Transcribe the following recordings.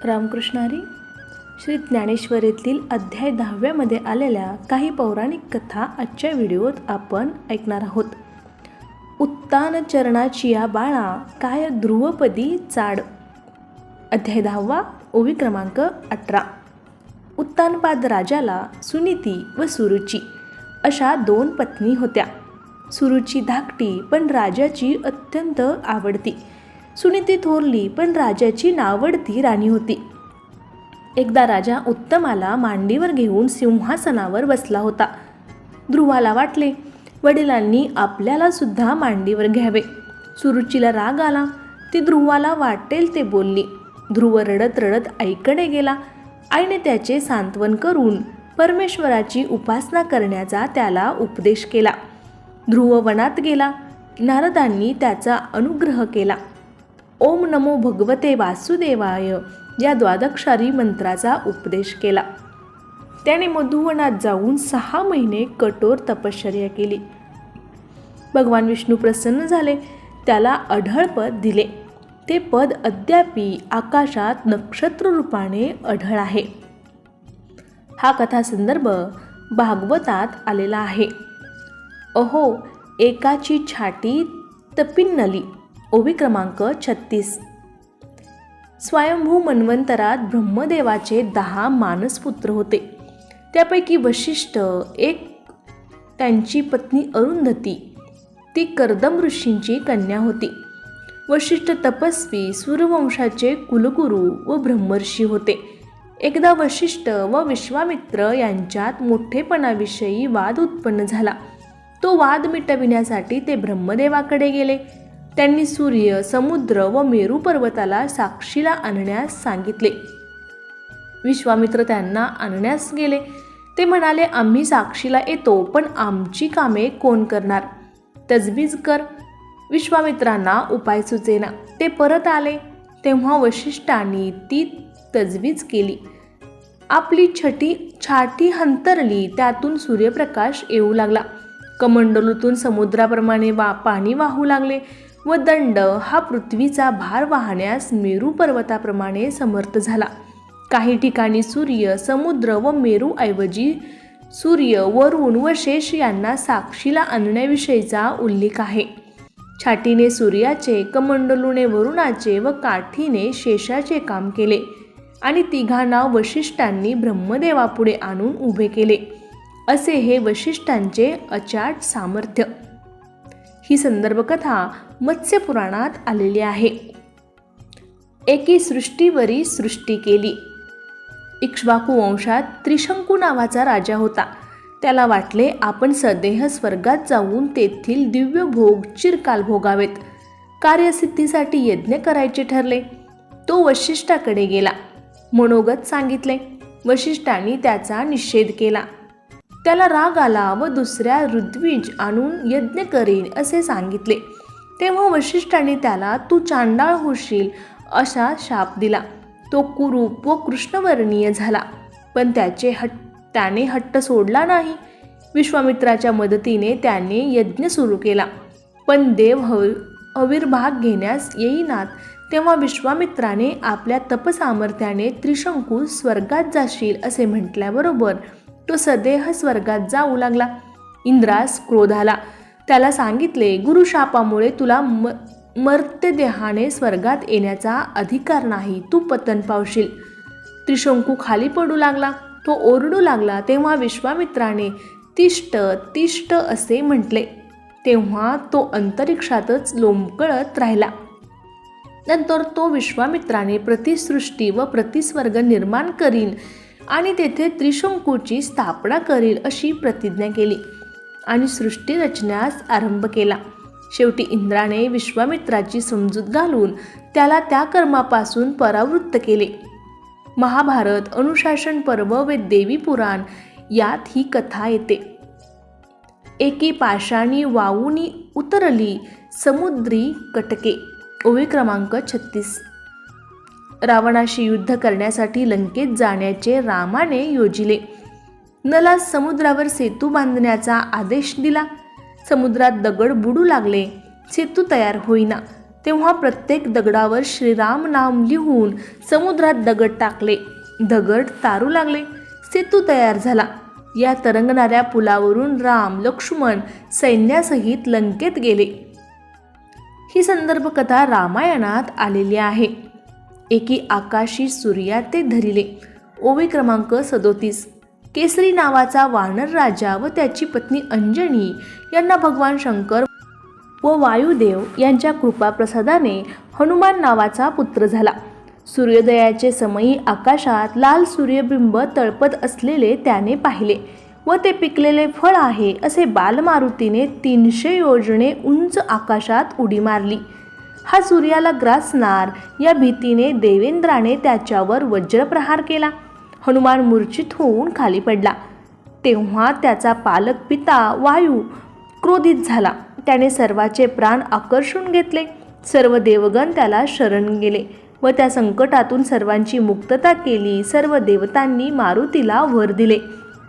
रामकृष्ण हरी. श्री ज्ञानेश्वरीतील अध्याय 10व्यामध्ये आलेल्या काही पौराणिक कथा आजच्या व्हिडिओत आपण ऐकणार आहोत. उत्तान चरणाचिया बाळा काय ध्रुवपदी चाड. अध्याय 10वा, ओवी क्रमांक 18. उत्तानपाद राजाला सुनीती व सुरुची अशा 2 पत्नी होत्या. सुरुची धाकटी पण राजाची अत्यंत आवडती. सुनीती थोरली पण राजाची नावडती राणी होती. एकदा राजा उत्तमाला मांडीवर घेऊन सिंहासनावर बसला होता. ध्रुवाला वाटले वडिलांनी आपल्याला सुद्धा मांडीवर घ्यावे. सुरुचीला राग आला. ती ध्रुवाला वाटेल ते बोलली. ध्रुव रडत रडत आईकडे गेला. आईने त्याचे सांत्वन करून परमेश्वराची उपासना करण्याचा त्याला उपदेश केला. ध्रुव वनात गेला. नारदांनी त्याचा अनुग्रह केला. ओम नमो भगवते वासुदेवाय या द्वादक्षारी मंत्राचा उपदेश केला. त्याने मधुवनात जाऊन 6 महिने कठोर तपश्चर्या केली. भगवान विष्णू प्रसन्न झाले. त्याला अढळ पद दिले. ते पद अद्यापी आकाशात नक्षत्र रूपाने अढळ आहे. हा कथा संदर्भ भागवतात आलेला आहे. अहो एकाची छाटी तपिन्नली. ओवी क्रमांक 36. स्वयंभू मन्वंतरात ब्रह्मदेवाचे 10 मानसपुत्र होते. त्यापैकी वशिष्ठ एक, त्यांची पत्नी अरुंधती, ती कर्दम ऋषींची कन्या होती. वशिष्ठ तपस्वी सूर्यवंशाचे कुलगुरू व ब्रह्मर्षी होते. एकदा वशिष्ठ व विश्वामित्र यांच्यात मोठेपणाविषयी वाद उत्पन्न झाला. तो वाद मिटविण्यासाठी ते ब्रह्मदेवाकडे गेले. त्यांनी सूर्य, समुद्र व मेरू पर्वताला साक्षीला आणण्यास सांगितले. विश्वामित्र त्यांना आणण्यास गेले. ते म्हणाले, आम्ही साक्षीला येतो, पण आमची कामे कोण करणार? तजवीज कर. विश्वामित्रांना उपाय सुचेना. ते परत आले. तेव्हा वशिष्ठांनी ती तजवीज केली. आपली छाटी हंतरली. त्यातून सूर्यप्रकाश येऊ लागला. कमंडलूतून समुद्राप्रमाणे पाणी वाहू लागले व दंड हा पृथ्वीचा भार वाहण्यास मेरू पर्वताप्रमाणे समर्थ झाला. काही ठिकाणी सूर्य, समुद्र व मेरू ऐवजी सूर्य, वरुण व शेष यांना साक्षीला आणण्याविषयीचा उल्लेख आहे. छाटीने सूर्याचे, कमंडलूने वरुणाचे व काठीने शेषाचे काम केले आणि तिघांना वशिष्ठांनी ब्रह्मदेवापुढे आणून उभे केले. असे हे वशिष्ठांचे अचाट सामर्थ्य. ही संदर्भ कथा मत्स्य पुराणात आलेली आहे. एकी सृष्टीवरी सृष्टी केली. इक्ष्वाकू वंशात त्रिशंकू नावाचा राजा होता. त्याला वाटले आपण सदेह स्वर्गात जाऊन तेथील दिव्य भोग चिरकाल भोगावेत. कार्यसिद्धीसाठी यज्ञ करायचे ठरले. तो वशिष्ठाकडे गेला. मनोगत सांगितले. वशिष्ठांनी त्याचा निषेध केला. त्याला राग आला व दुसऱ्या ऋत्विज आणून यज्ञ करीन असे सांगितले. तेव्हा वशिष्ठांनी त्याला तू चांडाळ होशील असा शाप दिला. तो कुरूप व कृष्णवर्णीय झाला. पण त्याने हट्ट सोडला नाही. विश्वामित्राच्या मदतीने त्याने यज्ञ सुरू केला. पण देव आविर्भाग घेण्यास येईनात. तेव्हा विश्वामित्राने आपल्या तपसामर्थ्याने त्रिशंकू स्वर्गात जाशील असे म्हटल्याबरोबर तो सदेह स्वर्गात जाऊ लागला. इंद्रास क्रोध आला. त्याला सांगितले, गुरुशापामुळे तुला मर्त्यदेहाने स्वर्गात येण्याचा अधिकार नाही. तू पतन पावशील. त्रिशंकू खाली पडू लागला. तो ओरडू लागला. तेव्हा विश्वामित्राने तिष्ठ तिष्ठ असे म्हटले. तेव्हा तो अंतरिक्षातच लोंबकळत राहिला. नंतर तो विश्वामित्राने प्रतिसृष्टी व प्रतिस्वर्ग निर्माण करीन आणि तेथे त्रिशंकूची स्थापना करील अशी प्रतिज्ञा केली आणि सृष्टी रचण्यास आरंभ केला. शेवटी इंद्राने विश्वामित्राची समजूत घालून त्याला त्या कर्मापासून परावृत्त केले. महाभारत, अनुशासन पर्व व देवी पुराण यात ही कथा येते. एकी पाषाणी वाऊनी उतरली समुद्री कटके. ओवी क्रमांक 36. रावणाशी युद्ध करण्यासाठी लंकेत जाण्याचे रामाने योजिले. नला समुद्रावर सेतू बांधण्याचा आदेश दिला. समुद्रात दगड बुडू लागले. सेतू तयार होईना. तेव्हा प्रत्येक दगडावर श्रीराम नाम लिहून समुद्रात दगड टाकले. दगड तारू लागले. सेतू तयार झाला. या तरंगणाऱ्या पुलावरून राम लक्ष्मण सैन्यासहित लंकेत गेले. ही संदर्भ कथा रामायणात आलेली आहे. एकी आकाशी सूर्या ते धरिले. ओवी क्रमांक 37. केसरी नावाचा वानर राजा व त्याची पत्नी अंजनी यांना भगवान शंकर व वायुदेव यांच्या कृपाप्रसादाने हनुमान नावाचा पुत्र झाला. सूर्योदयाचे समयी आकाशात लाल सूर्यबिंब तळपत असलेले त्याने पाहिले व ते पिकलेले फळ आहे असे बालमारुतीने 300 योजने उंच आकाशात उडी मारली. हा सूर्याला ग्रासणार या भीतीने देवेंद्राने त्याच्यावर वज्रप्रहार केला. हनुमान मूर्छित होऊन खाली पडला. तेव्हा त्याचा पालक पिता वायू क्रोधित झाला. त्याने सर्वाचे प्राण आकर्षून घेतले. सर्व देवगण त्याला शरण गेले व त्या संकटातून सर्वांची मुक्तता केली. सर्व देवतांनी मारुतीला वर दिले.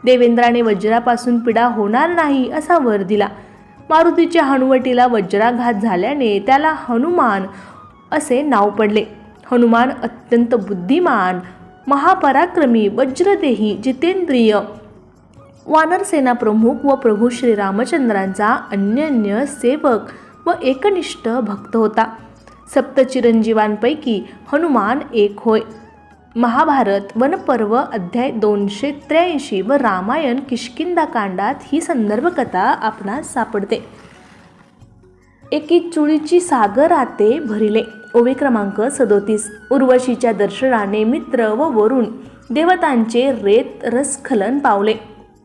देवेंद्राने वज्रापासून पीडा होणार नाही असा वर दिला. मारुतीच्या हनुवटीला वज्राघात झाल्याने त्याला हनुमान असे नाव पडले. हनुमान अत्यंत बुद्धिमान, महापराक्रमी, वज्रदेही, जितेंद्रिय, वानरसेना प्रमुख व प्रभू श्रीरामचंद्रांचा अनन्य सेवक व एकनिष्ठ भक्त होता. सप्तचिरंजीवांपैकी हनुमान एक होय. महाभारत वनपर्व अध्याय 283 व रामायण किष्किंधाकांडात ही संदर्भ कथा आपणास सापडते. एकी चुळीची सागराते भरिले. ओवी क्रमांक 37. उर्वशीच्या दर्शनाने मित्र व वरुण देवतांचे रेत रसस्खलन पावले.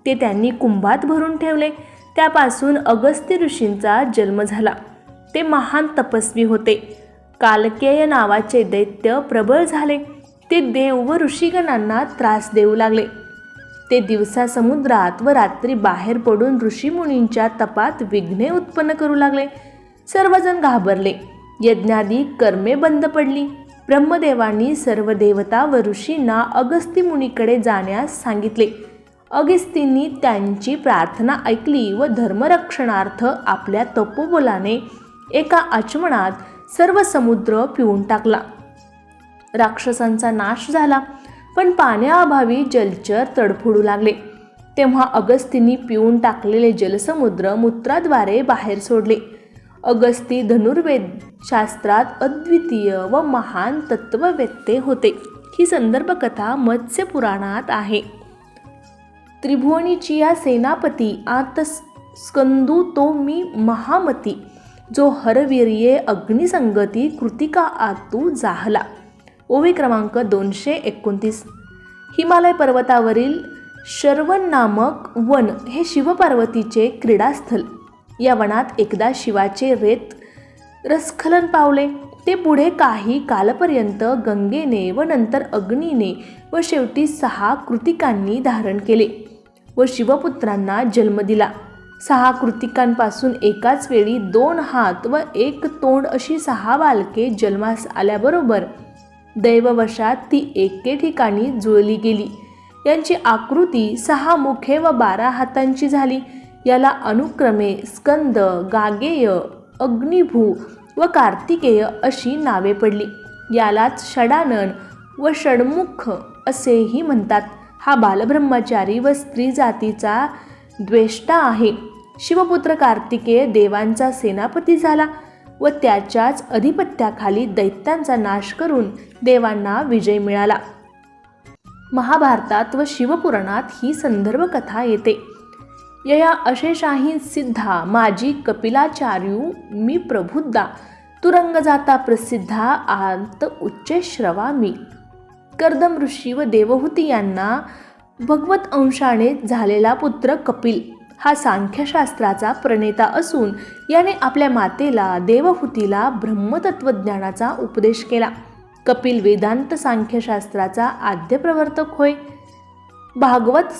ते त्यांनी कुंभात भरून ठेवले. त्यापासून अगस्त्य ऋषींचा जन्म झाला. ते महान तपस्वी होते. कालकेय नावाचे दैत्य प्रबळ झाले. ते देव व ऋषीगणांना त्रास देऊ लागले. ते दिवसा समुद्रात व रात्री बाहेर पडून ऋषीमुनींच्या तपात विघ्ने उत्पन्न करू लागले. सर्वजण घाबरले. यज्ञादी कर्मे बंद पडली. ब्रह्मदेवांनी सर्व देवता व ऋषींना अगस्ती मुनीकडे जाण्यास सांगितले. अगस्तींनी त्यांची प्रार्थना ऐकली व धर्मरक्षणार्थ आपल्या तपोबलाने एका आचमनात सर्व समुद्र पिऊन टाकला. राक्षसांचा नाश झाला, पण पाण्याअभावी जलचर तडफडू लागले. तेव्हा अगस्तींनी पिऊन टाकलेले जलसमुद्र मूत्राद्वारे बाहेर सोडले. अगस्ती धनुर्वेद शास्त्रात अद्वितीय व महान तत्ववेत्ते होते. ही संदर्भ कथा मत्स्य पुराणात आहे. त्रिभुवनीची या सेनापती आत स्कंदू तो मी महामती, जो हरवीर्ये अग्निसंगती कृतिका आतू जाहला. ओवी क्रमांक 229. हिमालय पर्वतावरील शर्वन नामक वन हे शिवपार्वतीचे क्रीडास्थल. या वनात एकदा शिवाचे रेत रसस्खलन पावले. ते पुढे काही कालपर्यंत गंगेने व नंतर अग्नीने व शेवटी 6 कृतिकांनी धारण केले व शिवपुत्रांना जन्म दिला. 6 कृतिकांपासून एकाच वेळी 2 हात व 1 तोंड अशी 6 बालके जन्मास आल्याबरोबर दैववशात ती एके ठिकाणी जुळली गेली. यांची आकृती 6 मुखे व 12 हातांची झाली. याला अनुक्रमे स्कंद, गागेय, अग्निभू व कार्तिकेय अशी नावे पडली. यालाच षडानन व षडमुख असेही म्हणतात. हा बालब्रह्मचारी व स्त्री जातीचा द्वेष्टा आहे. शिवपुत्र कार्तिकेय देवांचा सेनापती झाला व त्याच्याच अधिपत्याखाली दैत्यांचा नाश करून देवांना विजय मिळाला. महाभारतात व शिवपुराणात ही संदर्भ कथा येते. यया अशेषाही सिद्धा माझी कपिलाचार्यू मी प्रबुद्धा, तुरंग जाता प्रसिद्धा आंत उच्चे श्रवामी. कर्दम ऋषी व देवहूती यांना भगवत अंशाने झालेला पुत्र कपिल हा सांख्यशास्त्राचा प्रणेता असून याने आपल्या मातेला देवहूतीला ब्रह्मतत्वज्ञानाचा उपदेश केला. कपिल वेदांत सांख्यशास्त्राचा आद्य प्रवर्तक होय. भागवत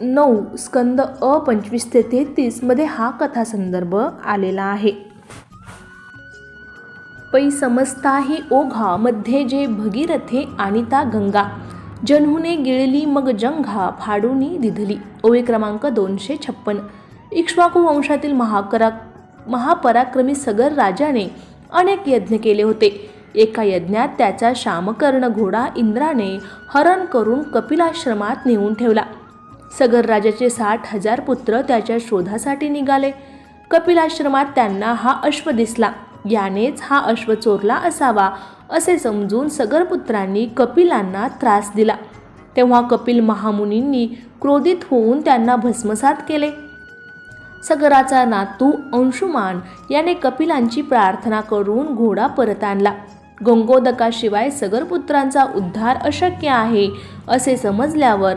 9 स्कंद 25 ते 33 मध्ये हा कथासंदर्भ आलेला आहे. पै समजताही ओघा मध्ये जे भगीरथे आणिता गंगा, जन्हुने गिळली मग जंघा फाडूनी दिधली. ओवी क्रमांक 256. इक्ष्वाकू वंशातील महापराक्रमी सगर राजाने अनेक यज्ञ केले होते. एका यज्ञात त्याचा शामकर्ण घोडा इंद्राने हरण करून कपिलाश्रमात नेऊन ठेवला. सगर राजाचे 60,000 पुत्र त्याच्या शोधासाठी निघाले. कपिलाश्रमात त्यांना हा अश्व दिसला. यानेच हा अश्व चोरला असावा असे समजून सगरपुत्रांनी कपिलांना त्रास दिला. तेव्हा कपिल महामुनींनी क्रोधित होऊन त्यांना भस्मसात केले. सगराचा नातू अंशुमान याने कपिलांची प्रार्थना करून घोडा परत आणला. गंगोदकाशिवाय सगरपुत्रांचा उद्धार अशक्य आहे असे समजल्यावर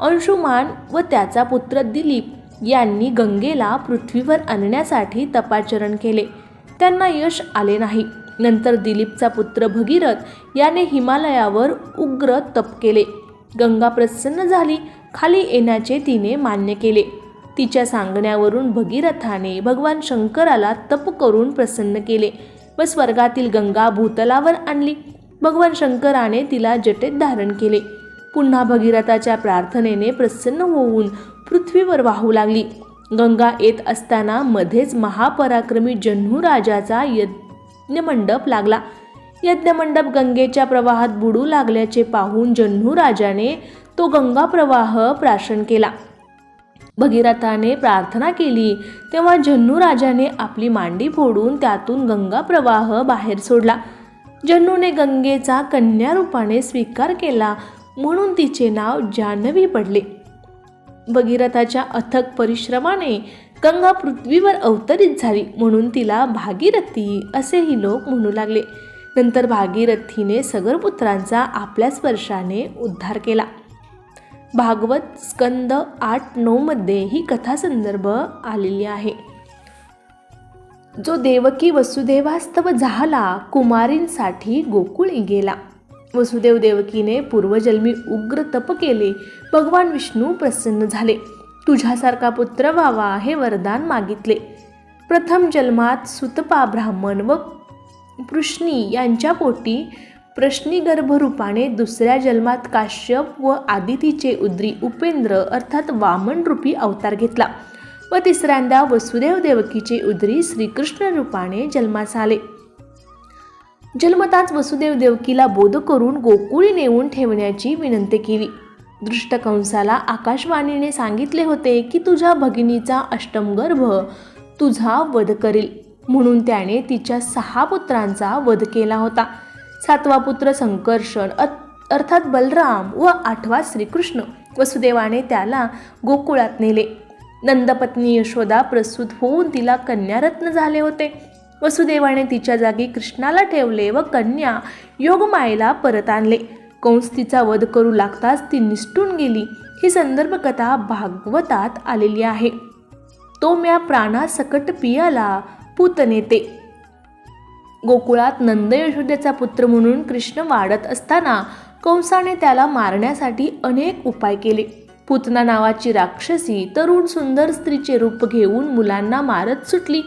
अंशुमान व त्याचा पुत्र दिलीप यांनी गंगेला पृथ्वीवर आणण्यासाठी तपाचरण केले. त्यांना यश आले नाही. नंतर दिलीपचा पुत्र भगीरथ याने हिमालयावर उग्र तप केले. गंगा प्रसन्न झाली. खाली येण्याचे तिने मान्य केले. तिच्या सांगण्यावरून भगीरथाने भगवान शंकराला तप करून प्रसन्न केले व स्वर्गातील गंगा भूतलावर आणली. भगवान शंकराने तिला जटेत धारण केले. पुन्हा भगीरथाच्या प्रार्थनेने प्रसन्न होऊन पृथ्वीवर वाहू लागली. गंगा येत असताना मध्येच महापराक्रमी जन्हू राजाचा यज्ञमंडप लागला. यज्ञमंडप गंगेच्या प्रवाहात बुडू लागल्याचे पाहून जन्हू राजाने तो गंगा प्रवाह प्राशन केला. भगीरथाने प्रार्थना केली तेव्हा जन्हू राजाने आपली मांडी फोडून त्यातून गंगा प्रवाह बाहेर सोडला. जन्हूने गंगेचा कन्या रूपाने स्वीकार केला म्हणून तिचे नाव जान्हवी पडले. भगीरथाच्या अथक परिश्रमाने गंगा पृथ्वीवर अवतरित झाली म्हणून तिला भागीरथी असेही लोक म्हणू लागले. नंतर भागीरथीने सगरपुत्रांचा आपल्या स्पर्शाने उद्धार केला. भागवत स्कंद 8-9 मध्ये ही कथा संदर्भ आलेली आहे. जो देवकी वसुदेवास्तव झाला कुमारींसाठी गोकुळी गेला. वसुदेव देवकीने पूर्वजन्मी उग्र तप केले. भगवान विष्णू प्रसन्न झाले. तुझ्यासारखा पुत्र व्हावा हे वरदान मागितले. प्रथम जन्मात सुतपा ब्राह्मण व पृश्नी यांच्या पोटी प्रश्निगर्भ रूपाने, दुसऱ्या जन्मात काश्यप व आदितीचे उद्री उपेंद्र अर्थात वामन रूपी अवतार घेतला व तिसऱ्यांदा वसुदेव देवकीचे उद्री श्रीकृष्ण रूपाने जन्मास आले. जन्मताच वसुदेव देवकीला बोध करून गोकुळी नेऊन ठेवण्याची विनंती केली. दृष्टकंसाला आकाशवाणीने सांगितले होते की तुझ्या भगिनीचा अष्टमगर्भ तुझा वध करील म्हणून त्याने तिच्या 6 पुत्रांचा वध केला होता. 7वा पुत्र संकर्षण अर्थात बलराम व 8वा श्रीकृष्ण. वसुदेवाने त्याला गोकुळात नेले. नंदपत्नी यशोदा प्रसूत होऊन तिला कन्यारत्न झाले होते. वसुदेवाने तिच्या जागी कृष्णाला ठेवले व कन्या योगमायेला परत आणले. कंस तिचा वध करू लागताच ती निसटून गेली. ही संदर्भ कथा भागवतात आलेली आहे. तो म्या प्राणा सकट पियाला पूतनेते. गोकुळात नंद यशोदेचा पुत्र म्हणून कृष्ण वाढत असताना कंसाने त्याला मारण्यासाठी अनेक उपाय केले. पूतना नावाची राक्षसी तरुण सुंदर स्त्रीचे रूप घेऊन मुलांना मारत सुटली.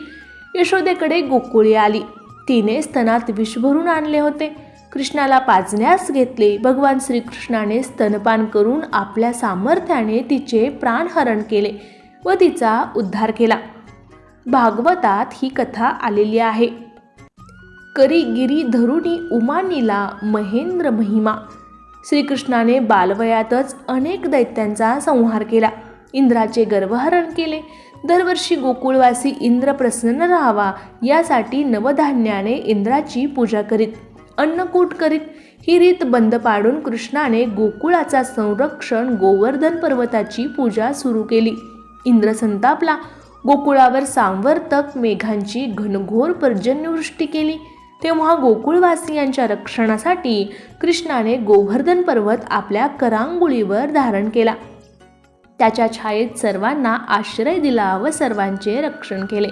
यशोदेकडे गोकुळी आली. तिने स्तनात विष भरून आणले होते. कृष्णाला पाजण्यास घेतले. भगवान श्रीकृष्णाने स्तनपान करून आपल्या सामर्थ्याने तिचे प्राणहरण केले व तिचा उद्धार केला. भागवतात ही कथा आलेली आहे. करी गिरी धरुणी उमानीला महेंद्र महिमा. श्रीकृष्णाने बालवयातच अनेक दैत्यांचा संहार केला. इंद्राचे गर्वहरण केले. दरवर्षी गोकुळवासी इंद्र प्रसन्न राहावा यासाठी नवधान्याने इंद्राची पूजा करीत, अन्नकूट करीत. ही रीत बंद पाडून कृष्णाने गोकुळाचा संरक्षण गोवर्धन पर्वताची पूजा सुरू केली. इंद्र संतापला. गोकुळावर सांवर्तक मेघांची घनघोर पर्जन्यवृष्टी केली. तेव्हा गोकुळवासियांच्या रक्षणासाठी कृष्णाने गोवर्धन पर्वत आपल्या करांगुळीवर धारण केला. त्याच्या छायेत सर्वांना आश्रय दिला व सर्वांचे रक्षण केले.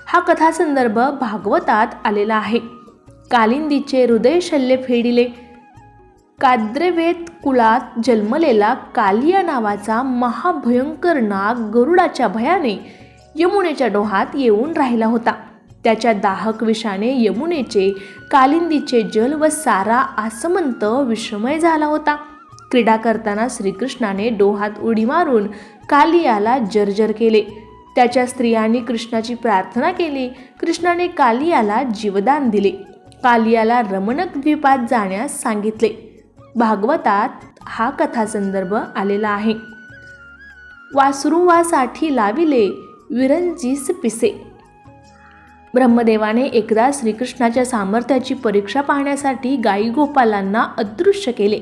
हा कथासंदर्भ भागवतात आलेला आहे. कालिंदीचे हृदय शल्य फेडिले. काद्रवेत कुळात जन्मलेला कालिया नावाचा महाभयंकर नाग गरुडाच्या भयाने यमुनेच्या डोहात येऊन राहिला होता. त्याच्या दाहक विषाने यमुनेचे, कालिंदीचे जल व सारा आसमंत विषमय झाला होता. क्रीडा करताना श्रीकृष्णाने डोहात उडी मारून कालियाला जर्जर केले. त्याच्या स्त्रियांनी कृष्णाची प्रार्थना केली. कृष्णाने कालियाला जीवदान दिले. कालियाला रमणक द्वीपात जाण्यास सांगितले. भागवतात हा कथासंदर्भ आलेला आहे. वासुरुवासाठी लाविले विरंजीस पिसे. ब्रह्मदेवाने एकदा श्रीकृष्णाच्या सामर्थ्याची परीक्षा पाहण्यासाठी गाई गोपालांना अदृश्य केले.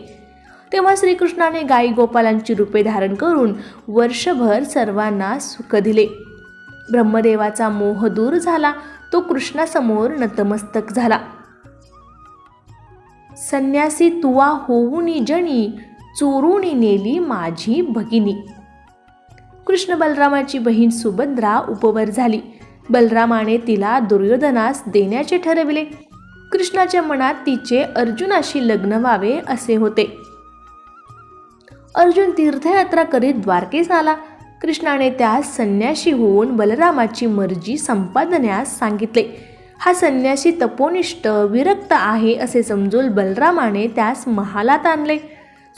तेव्हा श्रीकृष्णाने गाई गोपालांची रूपे धारण करून वर्षभर सर्वांना सुख दिले. ब्रह्मदेवाचा मोह दूर झाला. तो कृष्णासमोर नतमस्तक झाला. संन्यासी तुवा होऊनी जणी, चोरूनी नेली माझी भगिनी. कृष्ण बलरामाची बहीण सुभद्रा उपवर झाली. बलरामाने तिला दुर्योधनास देण्याचे ठरविले. कृष्णाच्या मनात तिचे अर्जुनाशी लग्न व्हावे असे होते. अर्जुन तीर्थयात्रा करीत द्वारकेस आला. कृष्णाने त्यास संन्याशी होऊन बलरामाची मर्जी संपादण्यास सांगितले. हा संन्यासी तपोनिष्ठ विरक्त आहे असे समजून बलरामाने त्यास महालात आणले.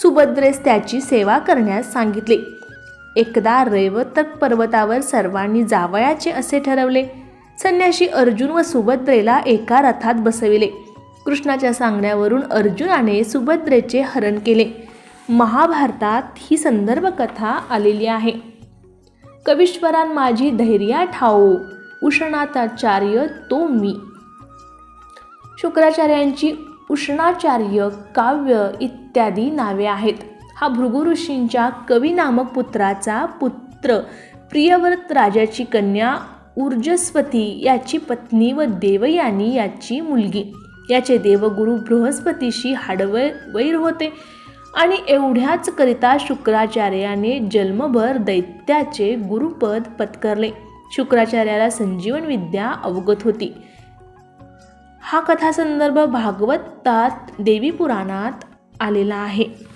सुभद्रेस त्याची सेवा करण्यास सांगितले. एकदा रैवतक पर्वतावर सर्वांनी जावयाचे असे ठरवले. संन्याशी अर्जुन व सुभद्रेला एका रथात बसविले. कृष्णाच्या सांगण्यावरून अर्जुनाने सुभद्रेचे हरण केले. महाभारतात ही संदर्भ कथा आलेली आहे. कवीश्वरान माझी धैर्या ठाओ, उष्णाचार्य तो मी. शुक्राचार्यांची उष्णाचार्य, काव्य इत्यादी नावे आहेत. हा भृगु ऋषींच्या कवी नामक पुत्राचा पुत्र, प्रियव्रत राजाची कन्या ऊर्जस्वती याची पत्नी व देवयानी याची मुलगी. याचे देवगुरु बृहस्पतीशी हाडवैर होते आणि एवढ्याच करिता शुक्राचार्याने जन्मभर दैत्याचे गुरुपद पत्करले. शुक्राचार्याला संजीवन विद्या अवगत होती. हा कथासंदर्भ भागवतात देवी पुराणात आलेला आहे.